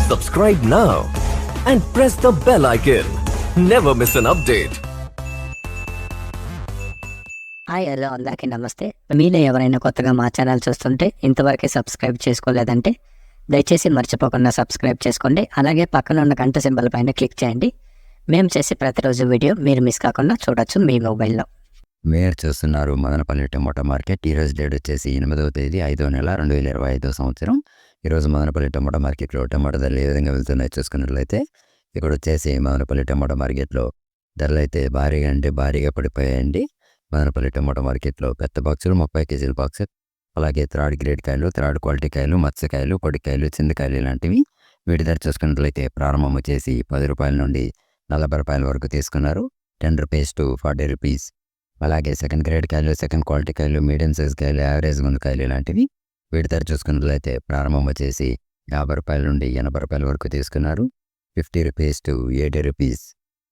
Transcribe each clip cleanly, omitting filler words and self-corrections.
Subscribe now and press the bell icon. Never miss an update. Hi hello అందరికీ నమస్తే. మీలో ఎవరైనా కొత్తగా మా ఛానల్ చూస్తుంటే ఇంతవరకు సబ్స్క్రైబ్ చేసుకోలేదంటే దయచేసి మర్చిపోకుండా సబ్స్క్రైబ్ చేసుకోండి. అలాగే పక్కన ఉన్న గంట సింబల్ పైన క్లిక్ చేయండి. మేము చేసే ప్రతిరోజు వీడియో మీరు మిస్ కాకుండా చూడొచ్చు మీ మొబైల్లో. మీరు చూస్తున్నారు మదనపల్లి టమోటా మార్కెట్. ఈరోజు డేట్ వచ్చేసి 8వ తేదీ 5వ నెల 2025 సంవత్సరం. ఈరోజు మదనపల్లి టమోటా మార్కెట్లో టమోటా ధరలు ఏ విధంగా వెళ్తున్నాయో చూసుకున్నట్లయితే ఇక్కడ వచ్చేసి మదనపల్లి టమోటా మార్కెట్లో ధరలు అయితే భారీగా పడిపోయాయండి. మదనపల్లి టమోటా మార్కెట్లో పెద్ద బాక్సులు 30 కేజీల బాక్స్, అలాగే థర్డ్ గ్రేడ్ కాయలు, థర్డ్ క్వాలిటీ కాయలు, మత్స్యకాయలు, పొడికాయలు, చింతకాయలు ఇలాంటివి వీటి ధర చూసుకున్నట్లయితే ప్రారంభం వచ్చేసి 10 రూపాయల నుండి 40 రూపాయల వరకు తీసుకున్నారు. 10 రూపీస్ టు 40 రూపీస్. అలాగే సెకండ్ గ్రేడ్ కాయలు, సెకండ్ క్వాలిటీ కాయలు, మీడియం సైజ్ కాయలు, యావరేజ్ గుండకాయలు ఇలాంటివి వీటి ధర చూసుకున్నట్లయితే ప్రారంభం వచ్చేసి 50 రూపాయల నుండి 80 రూపాయల వరకు తీసుకున్నారు. 50 రూపీస్ టు 80 రూపీస్.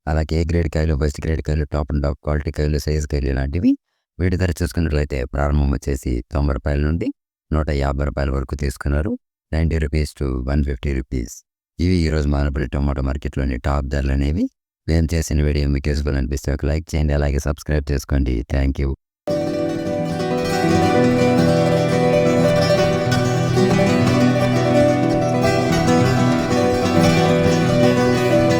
అలాగే ఏ గ్రేడ్ కాయలు, ఫస్ట్ గ్రేడ్ కాయలు, టాప్ అండ్ టాప్ క్వాలిటీ కాయలు, సైజ్ కాయలు ఇలాంటివి వీటి ధర చూసుకున్నట్లయితే ప్రారంభం వచ్చేసి 90 రూపాయల నుండి 150 రూపాయల వరకు తీసుకున్నారు. 90 రూపీస్ టు 150 రూపీస్. ఇవి ఈరోజు మదనపల్లి టమోటా మార్కెట్లోని టాప్ ధరలు అనేవి. మేము చేసిన వీడియో మీకు యూస్ఫుల్ అనిపిస్తే ఒక లైక్ చేయండి, అలాగే సబ్స్క్రైబ్ చేసుకోండి. Thank you.